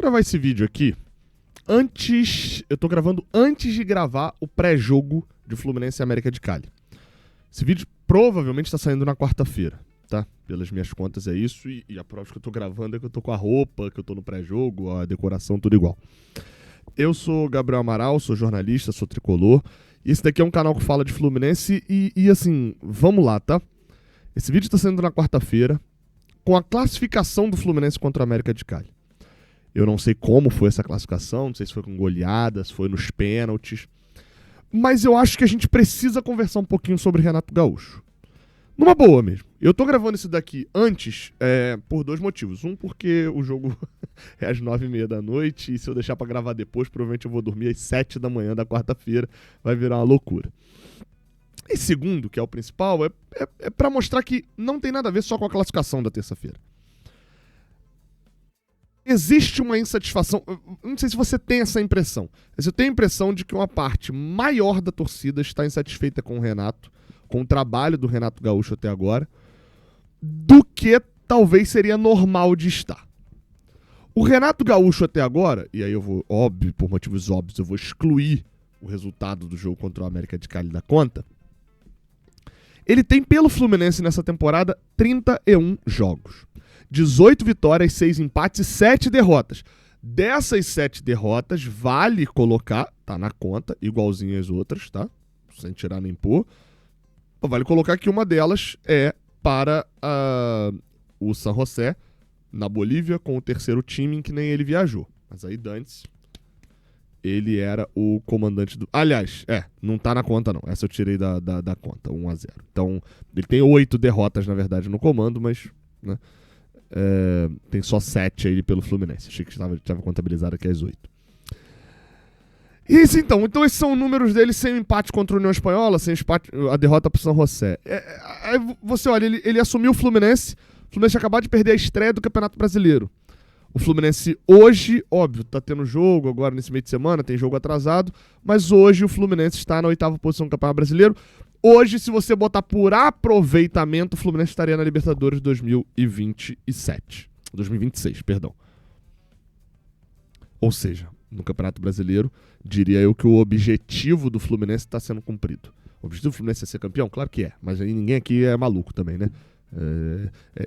gravar esse vídeo aqui eu tô gravando antes de gravar o pré-jogo de Fluminense e América de Cali. Esse vídeo provavelmente está saindo na quarta-feira, tá? Pelas minhas contas é isso, e a prova que eu tô gravando é que eu tô com a roupa, que eu tô no pré-jogo, a decoração, tudo igual. Eu sou Gabriel Amaral, sou jornalista, sou tricolor, e esse daqui é um canal que fala de Fluminense e assim, vamos lá, tá? Esse vídeo tá saindo na quarta-feira, com a classificação do Fluminense contra a América de Cali. Eu não sei como foi essa classificação, não sei se foi com goleadas, foi nos pênaltis, mas eu acho que a gente precisa conversar um pouquinho sobre Renato Gaúcho. Numa boa mesmo. Eu tô gravando isso daqui antes por dois motivos. Um, porque o jogo é às 9h30 da noite e se eu deixar pra gravar depois, provavelmente eu vou dormir às 7 da manhã da quarta-feira. Vai virar uma loucura. E segundo, que é o principal, é pra mostrar que não tem nada a ver só com a classificação da terça-feira. Existe uma insatisfação, não sei se você tem essa impressão, mas eu tenho a impressão de que uma parte maior da torcida está insatisfeita com o Renato, com o trabalho do Renato Gaúcho até agora, do que talvez seria normal de estar. O Renato Gaúcho até agora, e aí eu vou, óbvio, por motivos óbvios, eu vou excluir o resultado do jogo contra o América de Cali da conta, ele tem pelo Fluminense nessa temporada 31 jogos. 18 vitórias, 6 empates e 7 derrotas. Dessas 7 derrotas, vale colocar, tá na conta, igualzinho às outras, tá? Sem tirar nem pôr. Vale colocar que uma delas é para o San José, na Bolívia, com o terceiro time em que nem ele viajou. Mas aí, dane-se, ele era o comandante do... Aliás, não tá na conta não. Essa eu tirei da conta, 1-0. Então, ele tem 8 derrotas, na verdade, no comando, mas... né? Tem só 7 aí pelo Fluminense. Achei que estava contabilizado aqui as 8. Isso então esses são números dele sem o empate contra a União Espanhola, sem a derrota pro San José. Aí você olha, ele assumiu o Fluminense tinha acabado de perder a estreia do Campeonato Brasileiro. O Fluminense hoje, óbvio, tá tendo jogo agora nesse meio de semana, tem jogo atrasado, mas hoje o Fluminense está na 8ª posição do Campeonato Brasileiro. Hoje, se você botar por aproveitamento, o Fluminense estaria na Libertadores 2026, perdão. Ou seja, no Campeonato Brasileiro, diria eu que o objetivo do Fluminense está sendo cumprido. O objetivo do Fluminense é ser campeão? Claro que é, mas aí ninguém aqui é maluco também, né?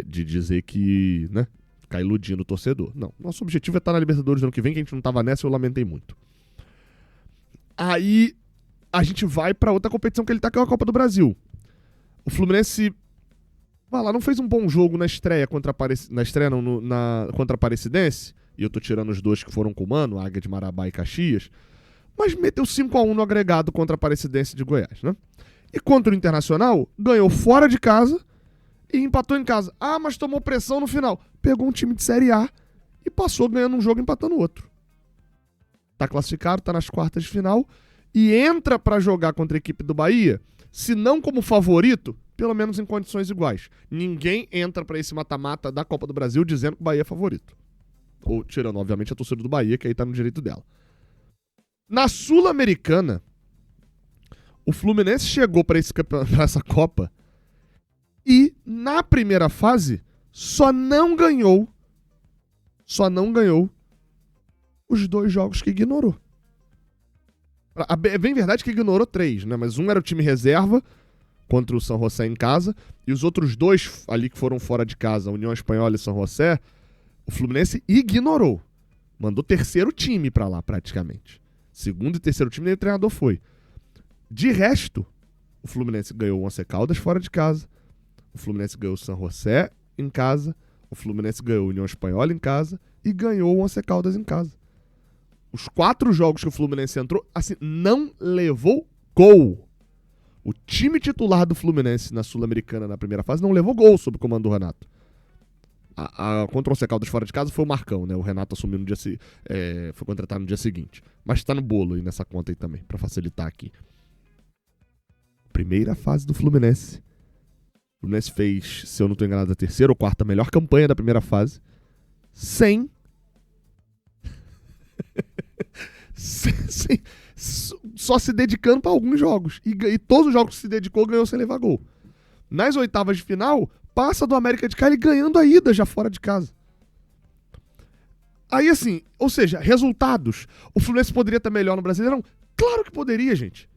De dizer que, né, ficar iludindo o torcedor. Não, nosso objetivo é estar na Libertadores ano que vem, que a gente não estava nessa, eu lamentei muito. Aí a gente vai pra outra competição que ele tá, que é a Copa do Brasil. O Fluminense, vai lá, não fez um bom jogo na estreia contra a Aparecidense, e eu tô tirando os dois que foram com o Mano, Águia de Marabá e Caxias, mas meteu 5-1 no agregado contra a Aparecidense de Goiás, né? E contra o Internacional, ganhou fora de casa e empatou em casa. Ah, mas tomou pressão no final. Pegou um time de Série A e passou ganhando um jogo e empatando outro. Tá classificado, tá nas quartas de final, e entra pra jogar contra a equipe do Bahia, se não como favorito, pelo menos em condições iguais. Ninguém entra pra esse mata-mata da Copa do Brasil dizendo que o Bahia é favorito. Ou tirando, obviamente, a torcida do Bahia, que aí tá no direito dela. Na Sul-Americana, o Fluminense chegou pra essa Copa e, na primeira fase, só não ganhou os 2 jogos que ignorou. É bem verdade que ignorou 3, né? Mas um era o time reserva contra o San José em casa, e os outros 2 ali que foram fora de casa, União Espanhola e San José, o Fluminense ignorou. Mandou terceiro time pra lá, praticamente. Segundo e terceiro time, nem o treinador foi. De resto, o Fluminense ganhou o Once Caldas fora de casa, o Fluminense ganhou o San José em casa, o Fluminense ganhou a União Espanhola em casa e ganhou o Once Caldas em casa. Os 4 jogos que o Fluminense entrou, assim, não levou gol. O time titular do Fluminense na Sul-Americana na primeira fase não levou gol sob o comando do Renato. Contra o Once Caldas fora de casa foi o Marcão, né? O Renato assumiu no dia foi contratado no dia seguinte. Mas tá no bolo aí nessa conta aí também, pra facilitar aqui. Primeira fase do Fluminense. O Fluminense fez, se eu não tô enganado, a terceira ou quarta melhor campanha da primeira fase. Sem só se dedicando para alguns jogos. E todos os jogos que se dedicou ganhou sem levar gol. Nas oitavas de final, passa do América de Cali ganhando a ida já fora de casa. Aí assim, ou seja, resultados. O Fluminense poderia estar melhor no Brasileirão? Claro que poderia, gente.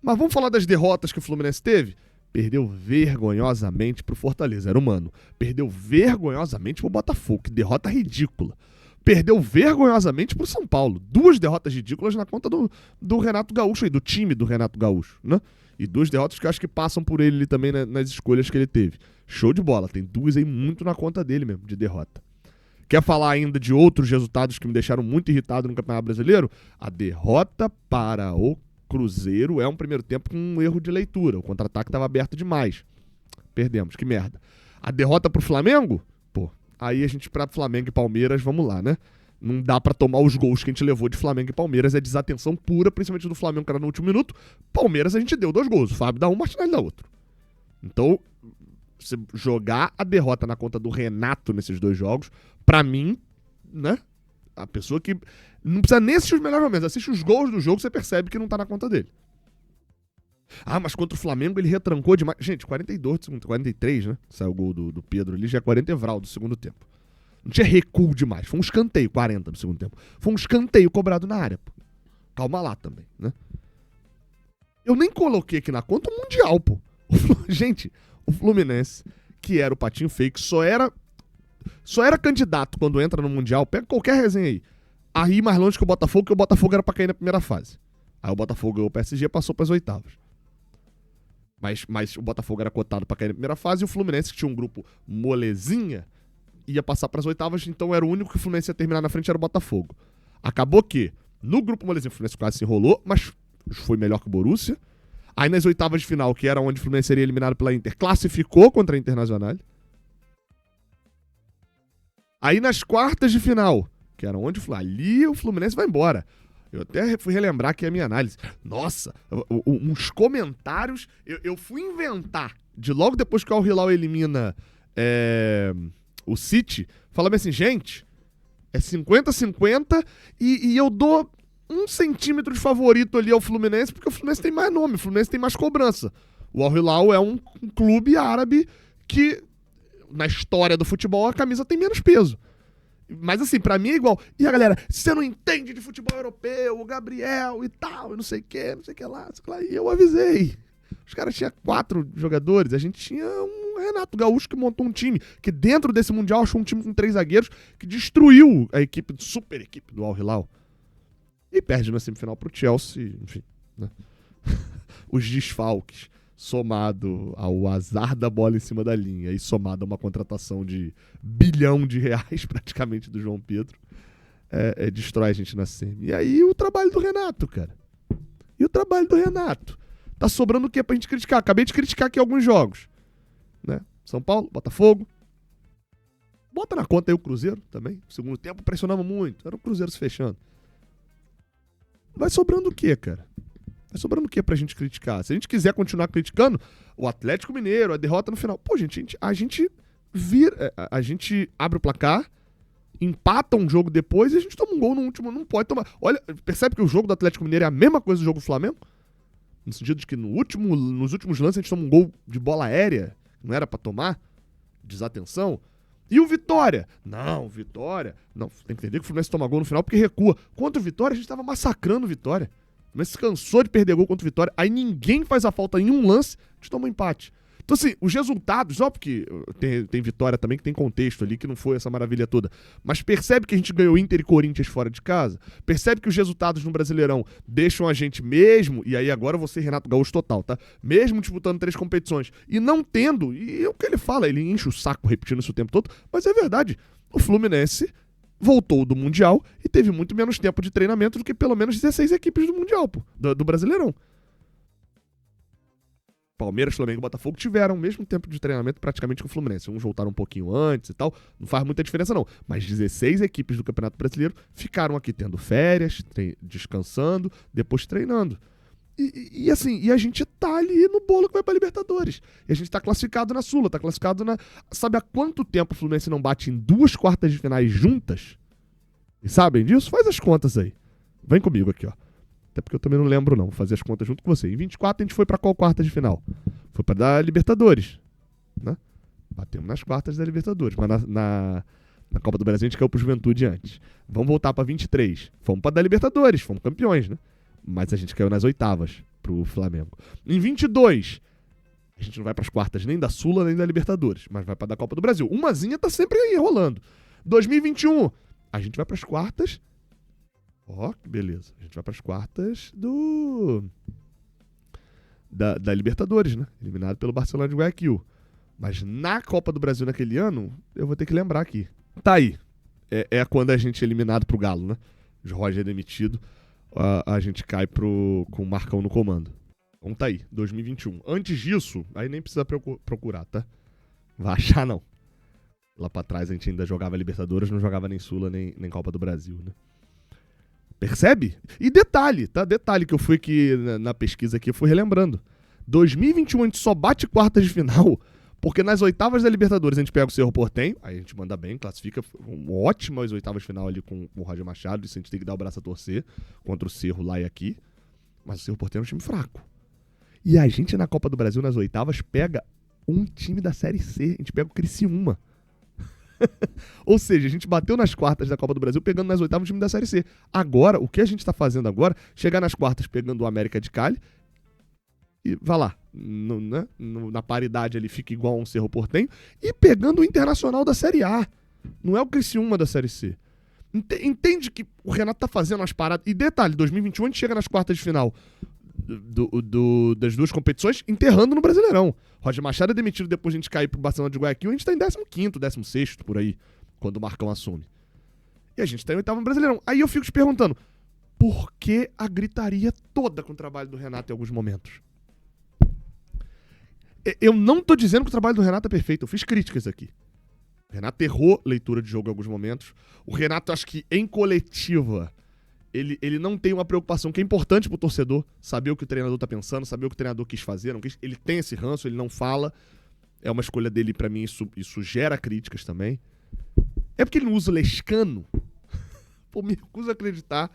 Mas vamos falar das derrotas que o Fluminense teve? Perdeu vergonhosamente pro Fortaleza, era humano. Perdeu vergonhosamente pro Botafogo, que derrota ridícula. Perdeu vergonhosamente pro São Paulo. 2 derrotas ridículas na conta do Renato Gaúcho aí, do time do Renato Gaúcho, né? E 2 derrotas que eu acho que passam por ele também nas escolhas que ele teve. Show de bola, tem 2 aí muito na conta dele mesmo, de derrota. Quer falar ainda de outros resultados que me deixaram muito irritado no Campeonato Brasileiro? A derrota para o Cruzeiro é um primeiro tempo com um erro de leitura. O contra-ataque estava aberto demais. Perdemos, que merda. A derrota pro Flamengo? Pô, aí a gente pra Flamengo e Palmeiras, vamos lá, né? Não dá pra tomar os gols que a gente levou de Flamengo e Palmeiras. É desatenção pura, principalmente do Flamengo, que era no último minuto. Palmeiras a gente deu 2 gols. O Fábio dá um, o Martinelli dá outro. Então, você jogar a derrota na conta do Renato nesses 2 jogos, pra mim, né? A pessoa que não precisa nem assistir os melhores momentos, assiste os gols do jogo, você percebe que não tá na conta dele. Ah, mas contra o Flamengo ele retrancou demais. Gente, 42 do segundo tempo, 43, né? Saiu o gol do Pedro ali, já é 40 Evral do segundo tempo. Não tinha recuo demais, foi um escanteio, 40 do segundo tempo. Foi um escanteio cobrado na área, pô. Calma lá também, né? Eu nem coloquei aqui na conta o Mundial, pô. Gente, o Fluminense, que era o patinho fake, só era candidato quando entra no Mundial, pega qualquer resenha aí, a ir mais longe que o Botafogo era pra cair na primeira fase. Aí o Botafogo ganhou o PSG e passou pras oitavas. Mas o Botafogo era cotado pra cair na primeira fase e o Fluminense, que tinha um grupo molezinha, ia passar pras oitavas, então era o único que o Fluminense ia terminar na frente, era o Botafogo. Acabou que, no grupo molezinho, o Fluminense quase se enrolou, mas foi melhor que o Borussia. Aí nas oitavas de final, que era onde o Fluminense seria eliminado pela Inter, classificou contra a Internacional. Aí nas quartas de final, que era onde ali o Fluminense vai embora. Eu até fui relembrar aqui a minha análise. Nossa, uns comentários. Eu fui inventar, de logo depois que o Al Hilal elimina o City, falando assim, gente, é 50-50 e eu dou 1 centímetro de favorito ali ao Fluminense, porque o Fluminense tem mais nome, o Fluminense tem mais cobrança. O Al Hilal é um clube árabe que, na história do futebol, a camisa tem menos peso. Mas assim, pra mim é igual. E a galera, você não entende de futebol europeu, o Gabriel e tal, e não sei o que lá. E eu avisei. Os caras tinham 4 jogadores, a gente tinha um Renato Gaúcho que montou um time, que dentro desse Mundial achou um time com 3 zagueiros, que destruiu a equipe, super equipe do Al Hilal. E perde na semifinal pro Chelsea, enfim, né? Os desfalques, somado ao azar da bola em cima da linha e somado a uma contratação de R$ 1 bilhão praticamente do João Pedro, destrói a gente na semi. E aí o trabalho do Renato, cara. E o trabalho do Renato? Tá sobrando o quê pra gente criticar? Acabei de criticar aqui alguns jogos, né? São Paulo, Botafogo. Bota na conta aí o Cruzeiro também. No segundo tempo pressionava muito. Era o Cruzeiro se fechando. Vai sobrando o quê, cara? Vai sobrando o quê pra gente criticar? Se a gente quiser continuar criticando o Atlético Mineiro, a derrota no final. Pô, gente, a gente abre o placar, empata um jogo depois e a gente toma um gol no último. Não pode tomar. Olha, percebe que o jogo do Atlético Mineiro é a mesma coisa do jogo do Flamengo? No sentido de que nos últimos lances a gente toma um gol de bola aérea, não era pra tomar, desatenção. E o Vitória? Não, Vitória. Não, tem que entender que o Fluminense toma gol no final porque recua. Contra o Vitória, a gente tava massacrando o Vitória. O Fluminense cansou de perder gol contra o Vitória. Aí ninguém faz a falta em um lance, a gente toma um empate. Então, assim, os resultados, ó, porque tem Vitória também que tem contexto ali, que não foi essa maravilha toda. Mas percebe que a gente ganhou Inter e Corinthians fora de casa? Percebe que os resultados no Brasileirão deixam a gente mesmo, e aí agora eu vou ser Renato Gaúcho total, tá? Mesmo disputando 3 competições e não tendo, e é o que ele fala, ele enche o saco repetindo isso o tempo todo, mas é verdade, o Fluminense voltou do Mundial e teve muito menos tempo de treinamento do que pelo menos 16 equipes do Mundial, pô, do Brasileirão. Palmeiras, Flamengo e Botafogo tiveram o mesmo tempo de treinamento praticamente que o Fluminense. Uns voltaram um pouquinho antes e tal. Não faz muita diferença, não. Mas 16 equipes do Campeonato Brasileiro ficaram aqui tendo férias, descansando, depois treinando. E assim, e a gente tá ali no bolo que vai pra Libertadores. E a gente tá classificado na Sula, tá classificado na... Sabe há quanto tempo o Fluminense não bate em 2 quartas de finais juntas? E sabem disso? Faz as contas aí. Vem comigo aqui, ó. Até porque eu também não lembro, não. Vou fazer as contas junto com você. Em 24 a gente foi pra qual quarta de final? Foi pra dar Libertadores, né? Batemos nas quartas da Libertadores. Mas Na Copa do Brasil a gente caiu pro Juventude antes. Vamos voltar pra 23. Fomos pra dar Libertadores, fomos campeões, né? Mas a gente caiu nas oitavas pro Flamengo. Em 22, a gente não vai pras quartas nem da Sula nem da Libertadores, mas vai pra dar Copa do Brasil. Umazinha tá sempre aí rolando. 2021, a gente vai pras quartas. Ó, que beleza. A gente vai pras quartas da Libertadores, né? Eliminado pelo Barcelona de Guayaquil. Mas na Copa do Brasil naquele ano, eu vou ter que lembrar aqui. Tá aí. É quando a gente é eliminado pro Galo, né? O Roger é demitido. A gente cai com o Marcão no comando. Então tá aí, 2021. Antes disso, aí nem precisa procurar, tá? Vai achar, não. Lá pra trás a gente ainda jogava Libertadores, não jogava nem Sula, nem Copa do Brasil, né? Percebe? E detalhe, tá? Detalhe que eu fui aqui na pesquisa aqui, eu fui relembrando. 2021 a gente só bate quartas de final, porque nas oitavas da Libertadores a gente pega o Cerro Porteño, aí a gente manda bem, classifica, ótimas oitavas de final ali com o Roger Machado, isso a gente tem que dar o braço a torcer contra o Cerro lá e aqui, mas o Cerro Porteño é um time fraco. E a gente na Copa do Brasil, nas oitavas, pega um time da Série C, a gente pega o Criciúma. Ou seja, a gente bateu nas quartas da Copa do Brasil pegando nas oitavas o time da Série C. Agora, o que a gente tá fazendo agora, chegar nas quartas pegando o América de Cali e vai lá, na paridade ali fica igual a um Cerro Porteño e pegando o Internacional da Série A. Não é o Criciúma da Série C. Entende que o Renato tá fazendo umas paradas. E detalhe, 2021 a gente chega nas quartas de final das duas competições enterrando no Brasileirão. Roger Machado é demitido depois de a gente cair pro Barcelona de Guayaquil, a gente tá em 15º, 16º por aí, quando o Marcão assume. E a gente tá em oitavo no Brasileirão. Aí eu fico te perguntando, por que a gritaria toda com o trabalho do Renato em alguns momentos? Eu não tô dizendo que o trabalho do Renato é perfeito, eu fiz críticas aqui. O Renato errou leitura de jogo em alguns momentos. O Renato, acho que em coletiva, ele não tem uma preocupação que é importante pro torcedor, saber o que o treinador tá pensando, saber o que o treinador quis fazer, não quis. Ele tem esse ranço, ele não fala. É uma escolha dele, pra mim, isso gera críticas também. É porque ele não usa o Lescano. Pô, me recuso a acreditar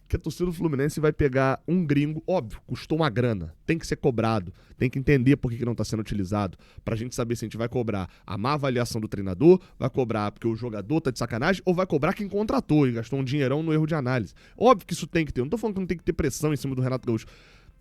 que a torcida do Fluminense vai pegar um gringo, óbvio, custou uma grana, tem que ser cobrado, tem que entender por que não está sendo utilizado, pra gente saber se a gente vai cobrar a má avaliação do treinador, vai cobrar porque o jogador tá de sacanagem, ou vai cobrar quem contratou e gastou um dinheirão no erro de análise. Óbvio que isso tem que ter, eu não tô falando que não tem que ter pressão em cima do Renato Gaúcho.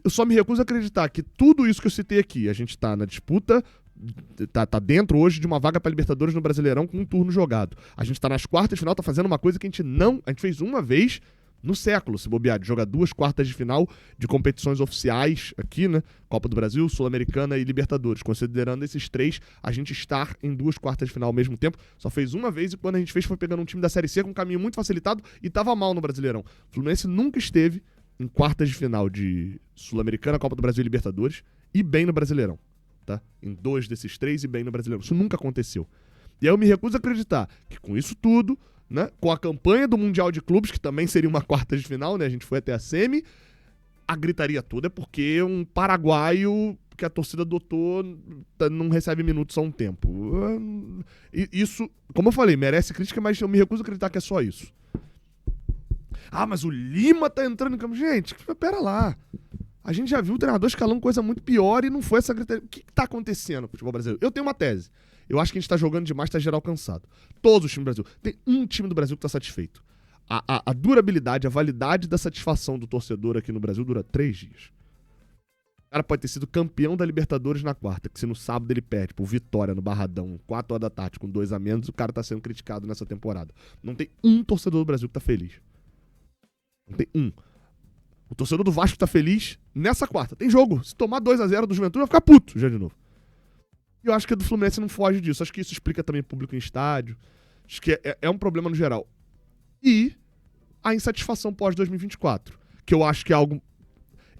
Eu só me recuso a acreditar que tudo isso que eu citei aqui, a gente tá na disputa, tá dentro hoje de uma vaga pra Libertadores no Brasileirão com um turno jogado. A gente tá nas quartas de final, tá fazendo uma coisa que a gente fez uma vez no século, se bobear, de jogar 2 quartas de final de competições oficiais aqui, né? Copa do Brasil, Sul-Americana e Libertadores. Considerando esses 3, a gente estar em 2 quartas de final ao mesmo tempo. Só fez uma vez e quando a gente fez foi pegando um time da Série C com um caminho muito facilitado e tava mal no Brasileirão. O Fluminense nunca esteve em quartas de final de Sul-Americana, Copa do Brasil e Libertadores e bem no Brasileirão, tá? Em 2 desses 3 e bem no Brasileirão. Isso nunca aconteceu. E aí eu me recuso a acreditar que com isso tudo, né, com a campanha do Mundial de Clubes, que também seria uma quarta de final, né? A gente foi até a semi. A gritaria toda é porque um paraguaio que a torcida adotou não recebe minutos há um tempo. Isso, como eu falei, merece crítica, mas eu me recuso a acreditar que é só isso. Ah, mas o Lima tá entrando em campo. Gente, pera lá. A gente já viu o treinador escalando coisa muito pior e não foi essa gritaria. O que tá acontecendo no futebol brasileiro? Eu tenho uma tese. Eu acho que a gente tá jogando demais, tá geral cansado. Todos os times do Brasil. Tem um time do Brasil que tá satisfeito. A durabilidade, a validade da satisfação do torcedor aqui no Brasil dura 3 dias. O cara pode ter sido campeão da Libertadores na quarta, que se no sábado ele perde por Vitória no Barradão, 4 horas da tarde, com 2 a menos, o cara tá sendo criticado nessa temporada. Não tem um torcedor do Brasil que tá feliz. Não tem um. O torcedor do Vasco tá feliz nessa quarta. Tem jogo. Se tomar 2 a 0 do Juventude, vai ficar puto já de novo. E eu acho que a do Fluminense não foge disso. Acho que isso explica também o público em estádio. Acho que é um problema no geral. E a insatisfação pós-2024. Que eu acho que é algo...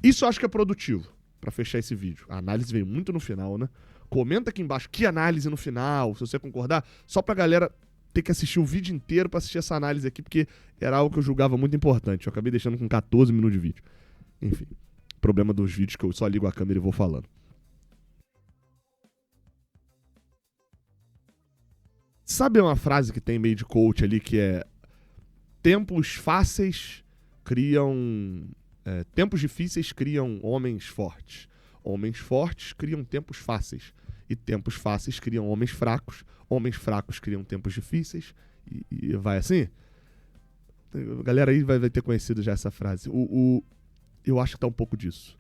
Isso eu acho que é produtivo, pra fechar esse vídeo. A análise veio muito no final, né? Comenta aqui embaixo que análise no final, se você concordar. Só pra galera ter que assistir o vídeo inteiro pra assistir essa análise aqui, porque era algo que eu julgava muito importante. Eu acabei deixando com 14 minutos de vídeo. Enfim, problema dos vídeos que eu só ligo a câmera e vou falando. Sabe uma frase que tem meio de coach ali que é: tempos fáceis criam... tempos difíceis criam homens fortes. Homens fortes criam tempos fáceis. E tempos fáceis criam homens fracos. Homens fracos criam tempos difíceis. e vai assim. A galera aí vai ter conhecido já essa frase. Eu acho que tá um pouco disso.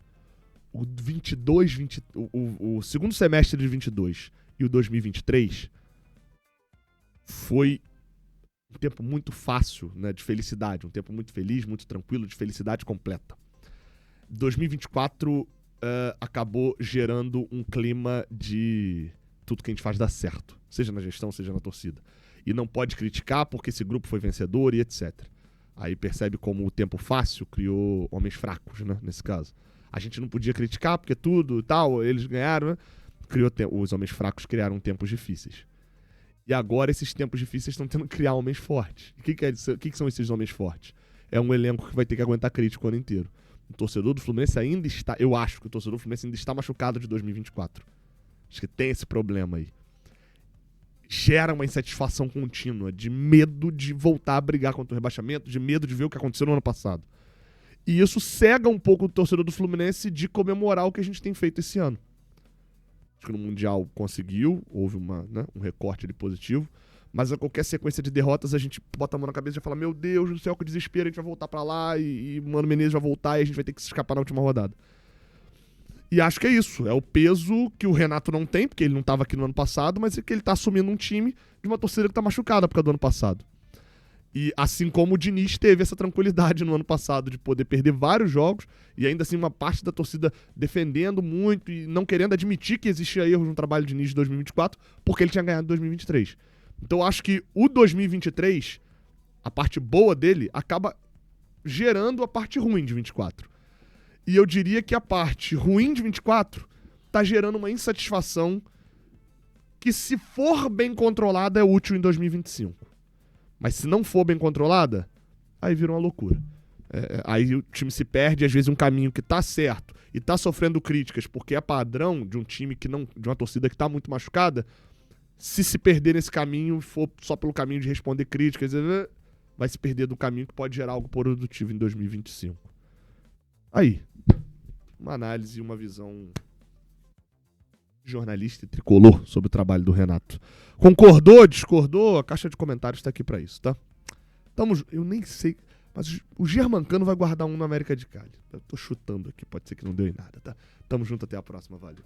O segundo semestre de 22 e o 2023 foi um tempo muito fácil, né, de felicidade, um tempo muito feliz, muito tranquilo, de felicidade completa. 2024 acabou gerando um clima de tudo que a gente faz dar certo, seja na gestão, seja na torcida. E não pode criticar porque esse grupo foi vencedor e etc. Aí percebe como o tempo fácil criou homens fracos, né, nesse caso. A gente não podia criticar porque tudo e tal, eles ganharam, né? Os homens fracos criaram tempos difíceis. E agora esses tempos difíceis estão tendo que criar homens fortes. O que são esses homens fortes? É um elenco que vai ter que aguentar crítico o ano inteiro. O torcedor do Fluminense ainda está... Eu acho que o torcedor do Fluminense ainda está machucado de 2024. Acho que tem esse problema aí. Gera uma insatisfação contínua, de medo de voltar a brigar contra o rebaixamento, de medo de ver o que aconteceu no ano passado. E isso cega um pouco o torcedor do Fluminense de comemorar o que a gente tem feito esse ano. Acho que no Mundial conseguiu, houve um recorte ali positivo, mas a qualquer sequência de derrotas a gente bota a mão na cabeça e fala, meu Deus do céu, que desespero, a gente vai voltar pra lá e Mano Menezes vai voltar e a gente vai ter que se escapar na última rodada. E acho que é isso, é o peso que o Renato não tem, porque ele não estava aqui no ano passado, mas é que ele está assumindo um time de uma torcida que está machucada por causa do ano passado. E assim como o Diniz teve essa tranquilidade no ano passado de poder perder vários jogos e ainda assim uma parte da torcida defendendo muito e não querendo admitir que existia erros no trabalho de Diniz de 2024 porque ele tinha ganhado em 2023. Então eu acho que o 2023, a parte boa dele, acaba gerando a parte ruim de 24. E eu diria que a parte ruim de 24 tá gerando uma insatisfação que, se for bem controlada, é útil em 2025. Mas se não for bem controlada, aí vira uma loucura. Aí o time se perde, às vezes um caminho que tá certo e tá sofrendo críticas porque é padrão de um time que não, de uma torcida que tá muito machucada. Se perder nesse caminho, for só pelo caminho de responder críticas, vai se perder do caminho que pode gerar algo produtivo em 2025. Aí, uma análise e uma visão jornalista e tricolor sobre o trabalho do Renato. Concordou, discordou? A caixa de comentários tá aqui pra isso, tá? Eu nem sei, mas o Germancano vai guardar um no América de Cali. Eu tô chutando aqui, pode ser que não deu em nada, tá? Tamo junto, até a próxima, valeu.